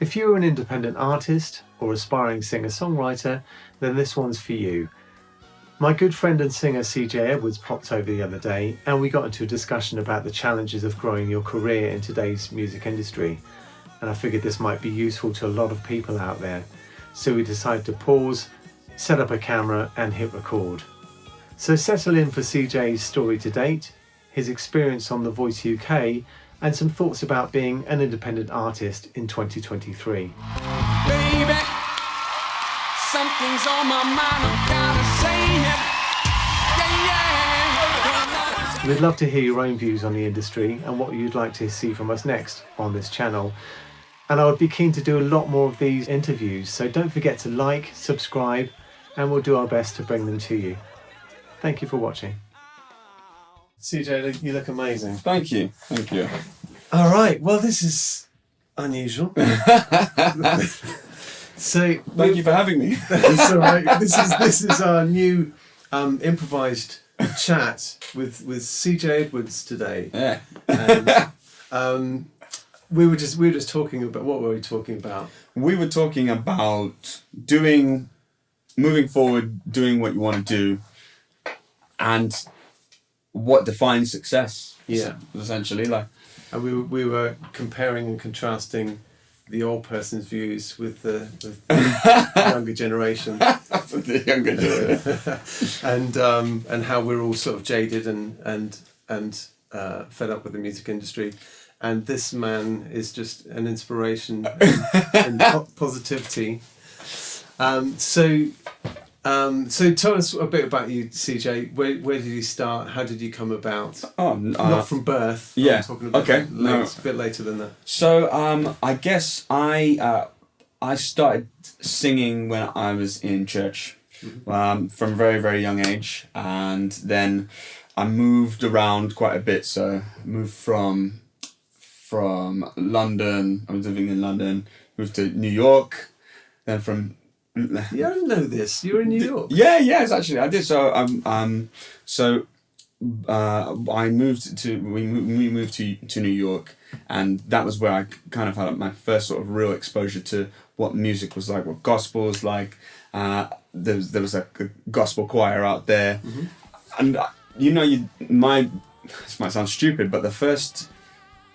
If you're an independent artist or aspiring singer-songwriter, then this one's for you. My good friend and singer CJ Edwards popped over the other day and we got into a discussion about the challenges of growing your career in today's music industry. And I figured this might be useful to a lot of people out there. So we decided to pause, set up a camera and hit record. So settle in for CJ's story to date, his experience on The Voice UK, and some thoughts about being an independent artist in 2023. Baby, something's on my mind, I've gotta say it. Yeah. We'd love to hear your own views on the industry and what you'd like to see from us next on this channel. And I would be keen to do a lot more of these interviews, so don't forget to like, subscribe, and we'll do our best to bring them to you. Thank you for watching. CJ, you look amazing. Thank you. All right, well, this is unusual. So Thank you for having me. It's all right. This is our new improvised chat with CJ Edwards today. Yeah. And we were just talking about, what were we talking about? We were talking about moving forward, doing what you want to do, and what defines success. Yeah. Essentially, like. And we were comparing and contrasting the old person's views with the younger generation. The younger generation. and how we're all sort of jaded and fed up with the music industry. And this man is just an inspiration and positivity. So tell us a bit about you, CJ. Where did you start? How did you come about? Not from birth. Yeah. I'm talking about Okay. a bit later than that. So I guess I started singing when I was in church, from a very, very young age, and then I moved around quite a bit. So I moved from London. I was living in London. Moved to New York, then from. Yeah, I didn't know this. You were in New York. Yes, actually, I did. So I moved to we moved to New York, and that was where I kind of had my first sort of real exposure to what music was like, what gospel was like. There was a gospel choir out there, and this might sound stupid, but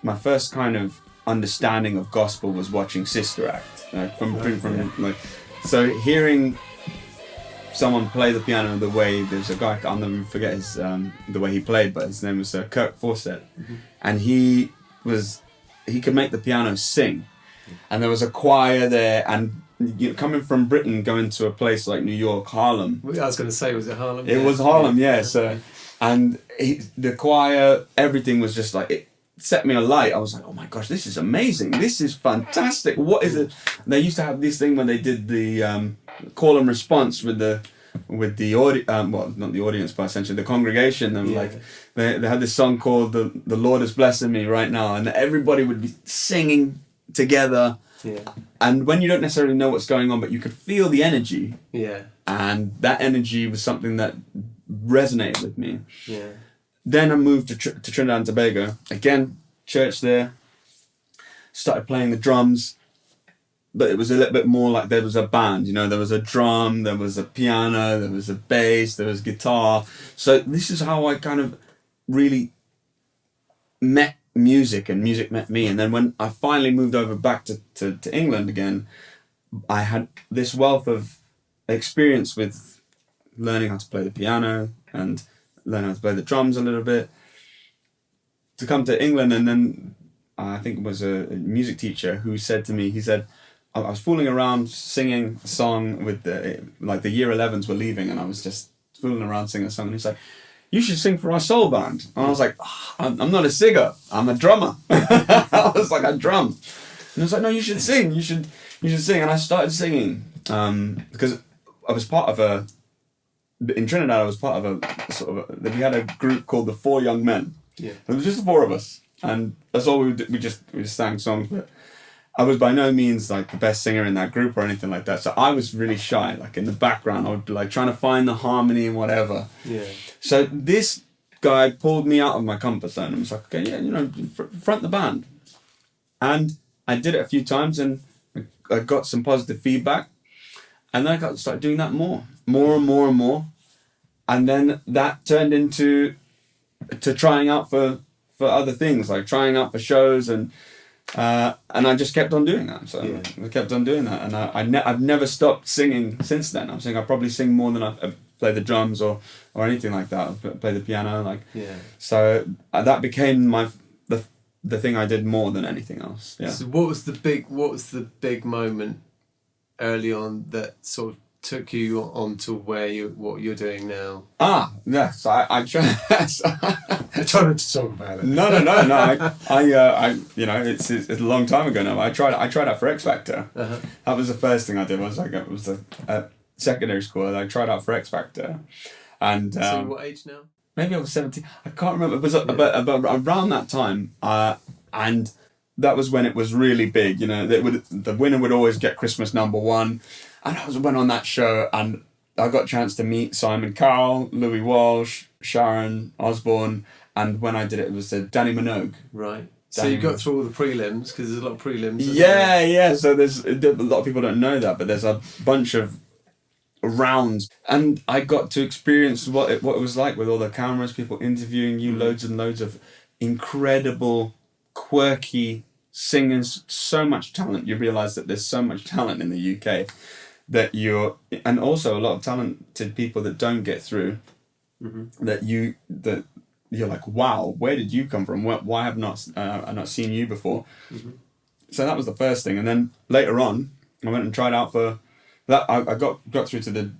my first kind of understanding of gospel was watching Sister Act, So hearing someone play the piano the way, there's a guy, I'll never forget the way he played, but his name was Kirk Fawcett, and he could make the piano sing, and there was a choir there, and coming from Britain, going to a place like New York, Harlem. I was going to say, was it Harlem? It was Harlem, yeah. So, and the choir, everything was just like it. Set me alight. I was like, oh my gosh, this is amazing. This is fantastic. What is it? They used to have this thing when they did the call and response with the audience, well, not the audience, but essentially the congregation. And they had this song called the Lord is blessing me right now, and everybody would be singing together. Yeah. And when you don't necessarily know what's going on, but you could feel the energy. Yeah. And that energy was something that resonated with me. Yeah. Then I moved to Trinidad and Tobago. Again, church there. Started playing the drums. But it was a little bit more like there was a band. There was a drum, there was a piano, there was a bass, there was guitar. So this is how I kind of really met music, and music met me. And then when I finally moved over back to England again, I had this wealth of experience with learning how to play the piano and learn how to play the drums a little bit, to come to England. And then I think it was a music teacher who said to me, he said, I was fooling around singing a song with the year 11s were leaving, and I was just fooling around singing a song, and he's like, you should sing for our soul band. And I was like, I'm not a singer, I'm a drummer. I was like, I drum. And I was like, no, you should sing, you should sing. And I started singing because I was part of in Trinidad, I was part of we had a group called the Four Young Men. Yeah. It was just the four of us, and that's all we did. We just sang songs, but I was by no means like the best singer in that group or anything like that. So I was really shy. Like in the background, I would be like trying to find the harmony and whatever. Yeah. So this guy pulled me out of my comfort zone and was like, okay, yeah, front the band. And I did it a few times, and I got some positive feedback, and then I started doing that more and more, and then that turned into trying out for other things, like trying out for shows, and I just kept on doing that. So I kept on doing that, and I've never stopped singing since then. I'm saying I probably sing more than I play the drums or anything like that. I play the piano, like So that became the thing I did more than anything else. Yeah. So what was the big moment early on that sort of took you on to what you're doing now? Yes, I try. I try not to talk about it. No. I it's a long time ago now. I tried out for X Factor. That was the first thing I did. It was a secondary school. I tried out for X Factor, and so what age now? Maybe I was 17. I can't remember. It was about around that time, and that was when it was really big. The winner would always get Christmas #1, and I went on that show, and I got a chance to meet Simon Cowell, Louis Walsh, Sharon Osbourne, and when I did it, it was Danny Minogue. Right. So you got through all the prelims, because there's a lot of prelims. Yeah. So there's a lot of people don't know that, but there's a bunch of rounds, and I got to experience what it was like with all the cameras, people interviewing you, loads and loads of incredible, quirky singers, so much talent. You realise that there's so much talent in the UK and also a lot of talented people that don't get through. That you're like, wow, where did you come from? Why have I not seen you before? So that was the first thing, and then later on, I went and tried out for that. I got through to the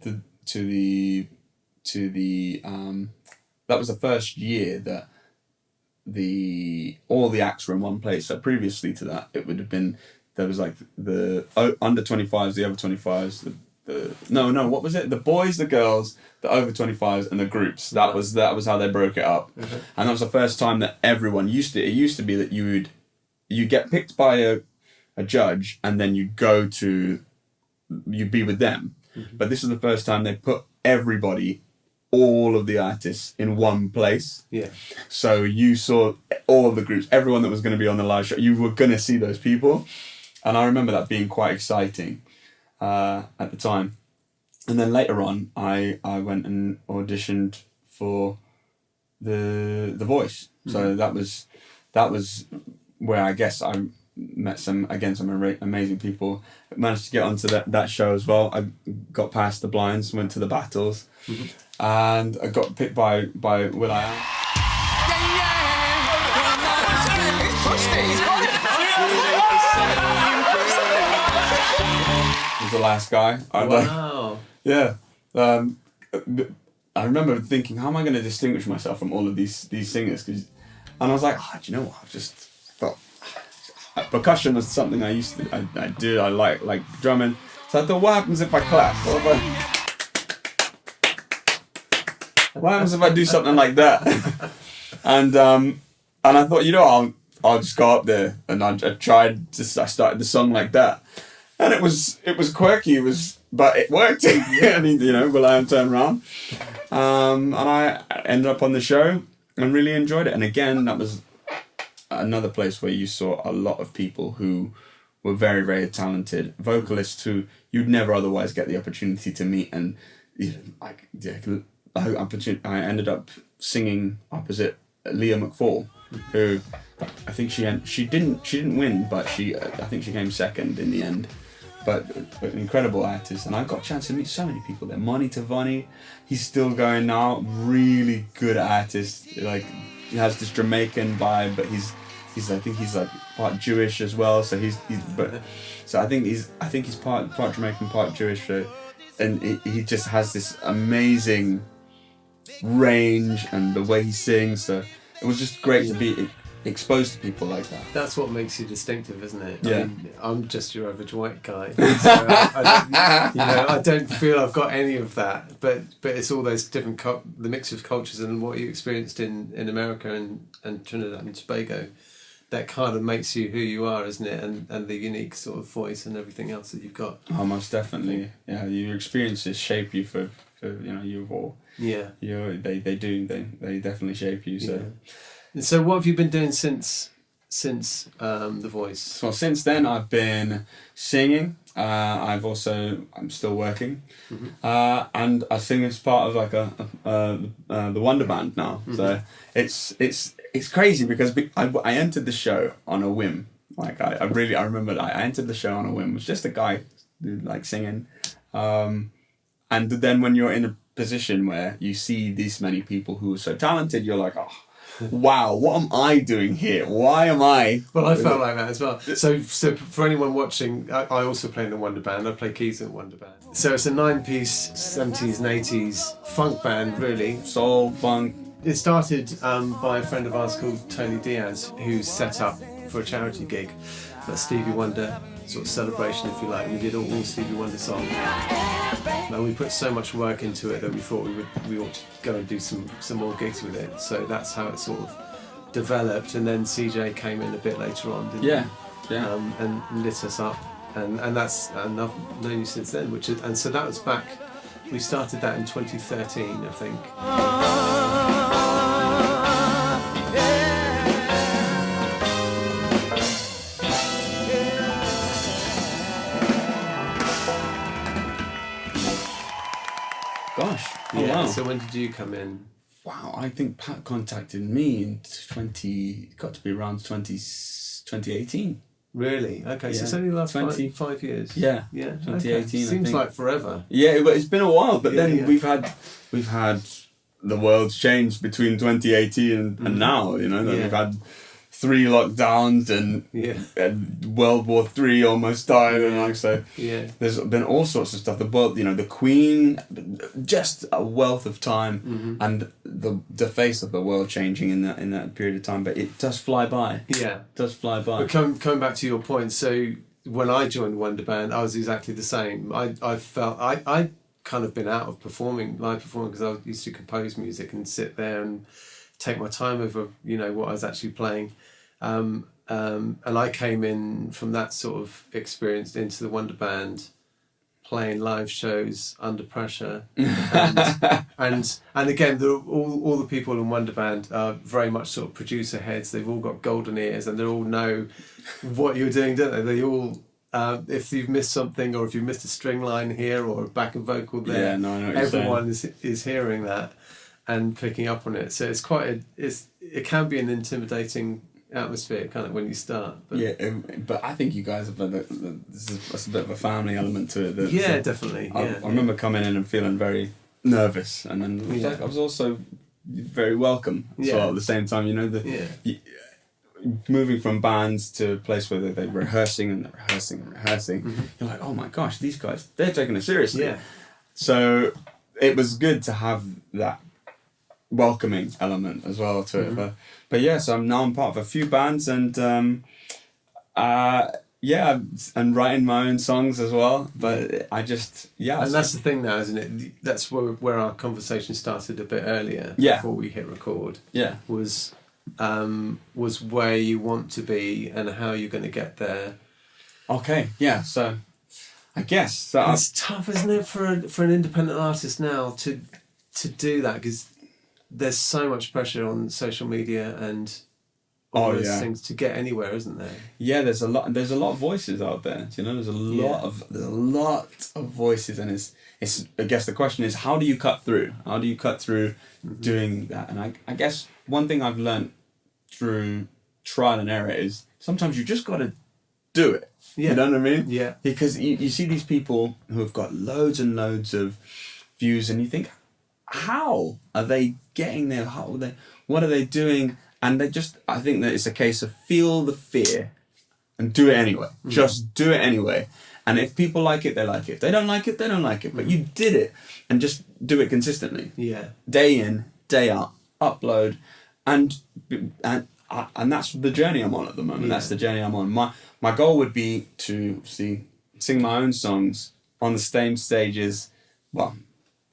that was the first year that all the acts were in one place. So previously to that, it would have been, there was like the under 25s, the over 25s, what was it? The boys, the girls, the over 25s, and the groups. That was how they broke it up. And that was the first time that everyone it used to be that you get picked by a judge, and then you'd be with them. But this is the first time they put everybody, all of the artists, in one place. Yeah. So you saw all of the groups, everyone that was going to be on the live show. You were going to see those people, and I remember that being quite exciting at the time. And then later on, I went and auditioned for the Voice. So that was where I guess I met some amazing people. Managed to get onto that show as well. I got past the blinds, went to the battles, and I got picked by Will.i.am. Was the last guy. Wow. Yeah. I remember thinking, how am I going to distinguish myself from all of these singers? And I was like, do you know what? I just thought percussion was something I used to I do. I like drumming. So I thought, what happens if I clap? What happens if I do something like that? And I thought, I'll just go up there, and I started the song like that, and it was quirky. But it worked. And Will.i.am turned around, and I ended up on the show and really enjoyed it. And again, that was another place where you saw a lot of people who were very, very talented vocalists who you'd never otherwise get the opportunity to meet. And I ended up singing opposite Leah McFall, who I think she didn't win, but I think she came second in the end. But an incredible artist, and I got a chance to meet so many people there. Moni, Tivony, he's still going now. Really good artist. Like, he has this Jamaican vibe, but he's I think he's like part Jewish as well. So I think he's part Jamaican, part Jewish. And he just has this amazing range, and the way he sings. So it was just great to be exposed to people like that. That's what makes you distinctive, isn't it? Yeah. I mean, I'm just your average white guy, so I don't feel I've got any of that. But it's all those different the mix of cultures and what you experienced in America and Trinidad and Tobago, that kind of makes you who you are, isn't it? And the unique sort of voice and everything else that you've got. Oh, most definitely. Yeah, your experiences shape you for you all. Yeah. They definitely shape you. So. Yeah. And so what have you been doing since since The Voice? So since then, I've been singing. I'm still working, and I sing as part of like the Wonderband now. So it's crazy because I entered the show on a whim. Like I remember that I entered the show on a whim. It was just a guy like singing, and then when you're in a position where you see these many people who are so talented, you're like, oh, wow, what am I doing here? Why am I? Well, I felt like that as well. So for anyone watching, I also play in the Wonderband. I play keys in the Wonderband. So it's a 9-piece 70s and 80s funk band, really. Soul, funk. It started by a friend of ours called Tony Diaz, who set up for a charity gig, a Stevie Wonder sort of celebration, if you like. We did all Stevie Wonder songs. And we put so much work into it that we thought we ought to go and do some more gigs with it. So that's how it sort of developed. And then CJ came in a bit later on, didn't he? Yeah. And lit us up. And I've known you since then. And so that was back. We started that in 2013, I think. Gosh. Oh, Yeah. wow. So when did you come in? Wow, I think Pat contacted me in 2018. Really? Okay, so Yeah. it's only the last 20 five years. Yeah. Yeah. 2018, Okay. I Seems think. like forever. Yeah, it's been a while, but Yeah, then yeah. we've had the world's changed between 2018 and now, you know, that Yeah. we've had 3 lockdowns and Yeah. World War III almost started, and like so. Yeah. There's been all sorts of stuff. The world, you know, the Queen, just a wealth of time, and the face of the world changing in that period of time. But it does fly by. Yeah. It does fly by. But coming back to your point, so when I joined Wonderband, I was exactly the same. I felt I kind of been out of live performing, because I used to compose music and sit there and take my time over, you know, what I was actually playing. And I came in from that sort of experience into the Wonderband, playing live shows under pressure, and again, all the people in Wonderband are very much sort of producer heads. They've all got golden ears, and they all know what you're doing, don't they? They all, if you've missed something, or if you've missed a string line here or a backing vocal there, Yeah, no, I know what you're saying. everyone is hearing that and picking up on it. So it's it can be an intimidating atmosphere kind of when you start. But Yeah, but I think you guys have that's a bit of a family element to it. yeah, definitely. I remember coming in and feeling very nervous, and then I was also very welcome as well at the same time. You know, moving from bands to a place where they're rehearsing and rehearsing. You're like, oh my gosh, these guys, they're taking it seriously. Yeah. So it was good to have that welcoming element as well to it. But yeah, so I'm part of a few bands, and and writing my own songs as well. But I just and that's the thing now, isn't it? That's where our conversation started a bit earlier. Yeah. Before we hit record. Yeah. Was where you want to be and how you're going to get there. Okay. Yeah. So I guess so. It's tough, isn't it, for an independent artist now to do that, because there's so much pressure on social media and all those things to get anywhere, isn't there? Yeah, there's a lot of voices out there. You know, there's a lot of voices, and it's I guess the question is, how do you cut through? How do you cut through doing that? And I guess one thing I've learned through trial and error is sometimes you just got to do it. Yeah. You know what I mean? Yeah. Because you see these people who have got loads and loads of views, and you think, how are they getting there? What are they doing? And I think that it's a case of feel the fear and do it anyway. Just do it anyway. And if people like it, they like it. If they don't like it, they don't like it. But you did it, and just do it consistently. Yeah. Day in, day out, upload, and that's the journey I'm on at the moment. Yeah. That's the journey I'm on. My goal would be to sing my own songs on the same stages, well,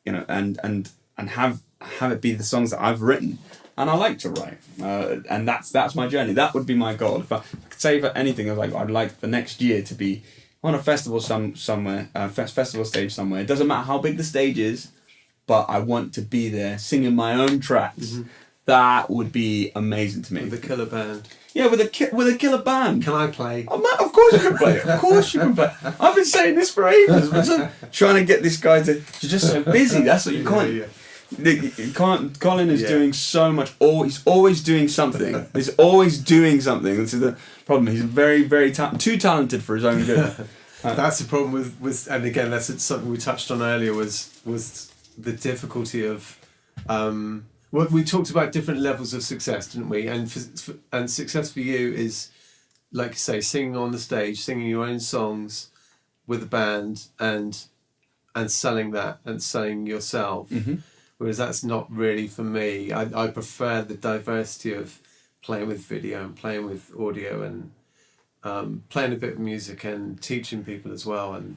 you know, and have it be the songs that I've written. And I like to write, and that's my journey. That would be my goal. If I could say for anything, I'd like the next year to be on a festival somewhere, festival stage somewhere. It doesn't matter how big the stage is, but I want to be there singing my own tracks. That would be amazing to me. The killer band. Yeah, with a killer band. Can I play? Oh man, of course you can play. Of course you can play. I've been saying this for ages. Trying to get this guy to. You're just so busy. That's what you can't. You can't. Colin is doing so much. He's always doing something. He's always doing something. This is the problem. He's very, very too talented for his own good. That's the problem with, and again, that's something we touched on earlier. Was the difficulty of. Well, we talked about different levels of success, didn't we? And success for you is, like you say, singing on the stage, singing your own songs with a band, and selling that and selling yourself. Mm-hmm. Whereas that's not really for me. I prefer the diversity of playing with video and playing with audio and playing a bit of music and teaching people as well, and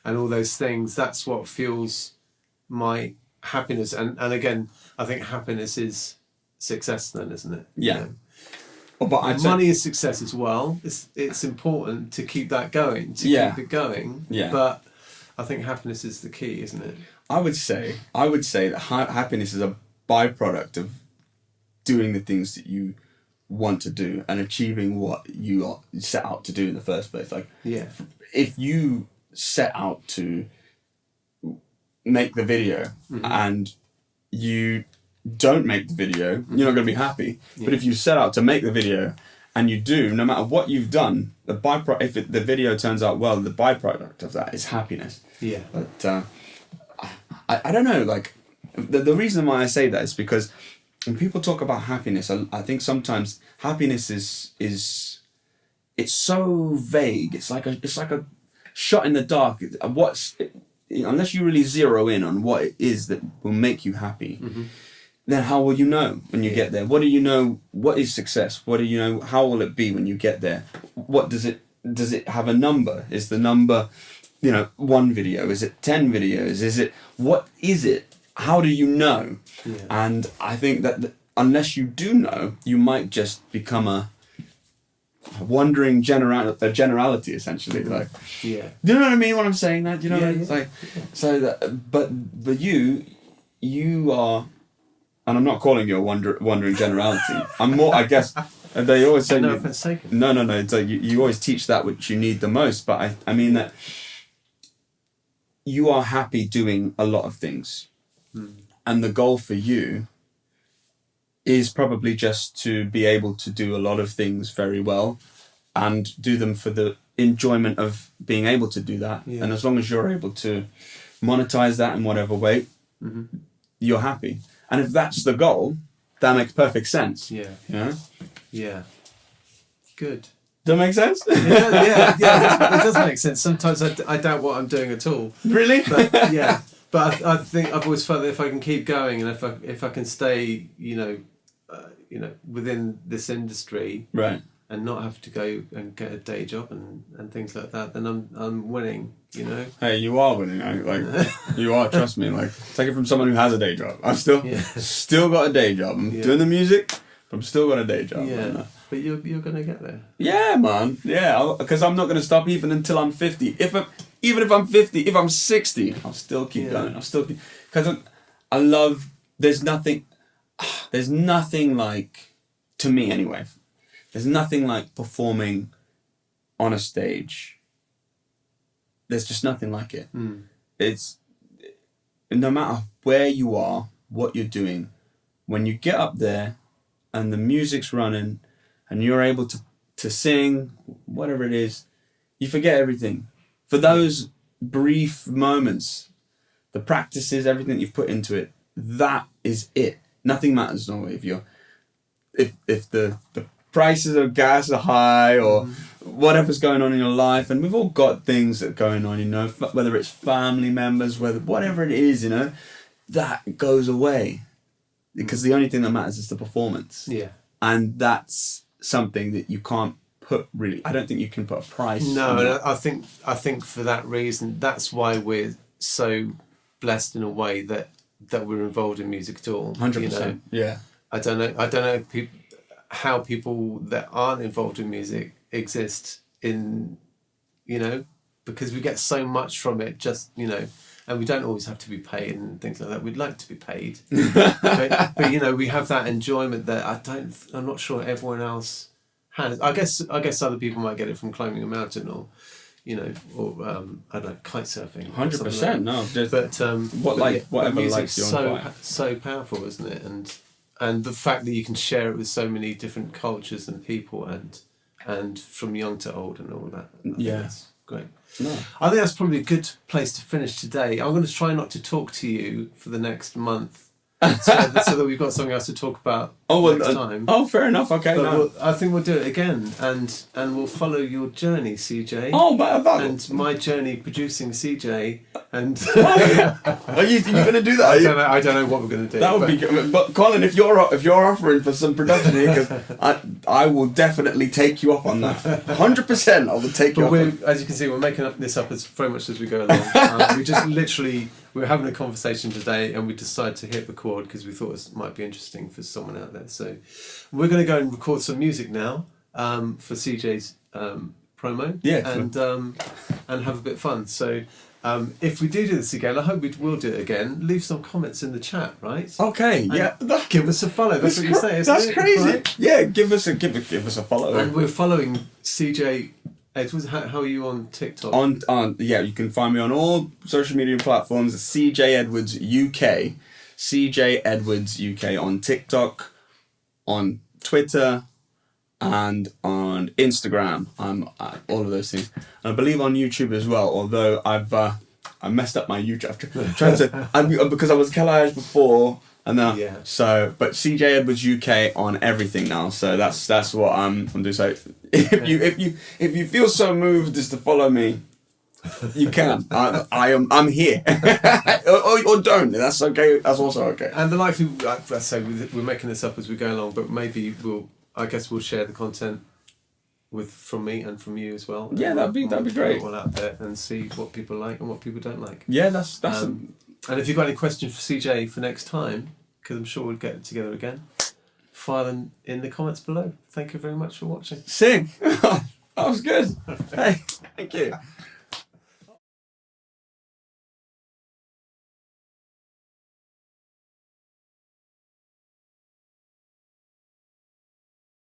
all those things. That's what fuels my happiness. And again, I think happiness is success then, isn't it? Yeah. You know? Oh, but money is success as well. It's important to keep that going, keep it going. Yeah. But I think happiness is the key, isn't it? I would say that happiness is a byproduct of doing the things that you want to do and achieving what you are set out to do in the first place. Like, if you set out to make the video and you don't make the video, you're not going to be happy. But if you set out to make the video and you do, no matter what you've done, if the video turns out well, the byproduct of that is happiness. Yeah. But I don't know, like, the reason why I say that is because when people talk about happiness, I think sometimes happiness is it's so vague. It's like a shot in the dark. Unless you really zero in on what it is that will make you happy, then how will you know when you get there? What do you know? What is success? What do you know? How will it be when you get there? What does it have a number? Is the number, 1 video? Is it 10 videos? What is it? How do you know? Yeah. And I think that unless you do know, you might just become a wandering generality, essentially. Like, do you know what I mean when I'm saying that? Do you know? So that, but you are, and I'm not calling you a wandering generality. I'm more, I guess. They always say no offense taken. No. It's like you always teach that which you need the most. But I mean that you are happy doing a lot of things, and the goal for you is probably just to be able to do a lot of things very well and do them for the enjoyment of being able to do that. Yeah. And as long as you're able to monetize that in whatever way, you're happy. And if that's the goal, that makes perfect sense. Yeah. Yeah. Good. Does that make sense? It does make sense. Sometimes I doubt what I'm doing at all. Really? But yeah. But I think I've always felt that if I can keep going and if I can stay, within this industry, right, and not have to go and get a day job and things like that, then I'm winning. Hey, you are winning. You are. Trust me. Like, take it from someone who has a day job. I've still got a day job. I'm doing the music, but I'm still got a day job. Yeah. But you're gonna get there. Yeah, man. Yeah, because I'm not gonna stop even until I'm 50. Even if I'm 50, if I'm 60, I'll still keep going. Because I love. There's nothing like, to me anyway. There's nothing like performing on a stage. There's just nothing like it. It's no matter where you are, what you're doing, when you get up there and the music's running and you're able to sing, whatever it is, you forget everything. For those brief moments, the practices, everything you've put into it, that is it. Nothing matters normally if the prices of gas are high or whatever's going on in your life, and we've all got things that are going on, whether it's family members, whatever it is, that goes away because the only thing that matters is the performance. Yeah, and that's something that you can't put really. I don't think you can put a price. No, and I think for that reason, that's why we're so blessed in a way that we're involved in music at all. 100%. Yeah. I don't know how people that aren't involved in music exist in, because we get so much from it. Just and we don't always have to be paid and things like that. We'd like to be paid, but we have that enjoyment that I'm not sure everyone else has. I guess other people might get it from climbing a mountain or, or I don't know, kite surfing. 100%. No, just whatever music's lights you on fire. so powerful, isn't it? And the fact that you can share it with so many different cultures and people, and from young to old and all that. I think that's great. No. I think that's probably a good place to finish today. I'm going to try not to talk to you for the next month. so that we've got something else to talk about next time. Oh, fair enough. Okay, I think we'll do it again, and we'll follow your journey, CJ. Oh, but and my journey producing CJ. And are you going to do that? I don't know what we're going to do. That would be good. But Colin, if you're offering for some production here, because I will definitely take you up on that. 100%, I will take you up. As you can see, we're making this up as very much as we go along. We just literally. We were having a conversation today and we decided to hit record because we thought it might be interesting for someone out there. So we're going to go and record some music now for CJ's promo. Yeah. And have a bit of fun. So if we do this again, I hope we will do it again. Leave some comments in the chat, right? Okay, yeah. Give us a follow. That's what you say, isn't That's it? crazy. Right? Yeah, give us a follow. And we're following CJ Edwards. How are you on TikTok? You can find me on all social media platforms. CJ Edwards UK, CJ Edwards UK on TikTok, on Twitter, and on Instagram. I'm all of those things, and I believe on YouTube as well. Although I messed up my YouTube. Because I was Kalaj before. And then, but CJ Edwards UK on everything now. So that's what I'm doing. So if you feel so moved as to follow me, you can. I'm here. or don't. That's okay. That's also okay. And the likely, let's say we're making this up as we go along, but maybe we'll share the content from me and from you as well. Yeah, that'd be great. Put it all out there and see what people like and what people don't like. Yeah, that's. And if you've got any questions for CJ for next time, because I'm sure we'll get it together again, file them in the comments below. Thank you very much for watching. Sing! That was good. Hey, thank you.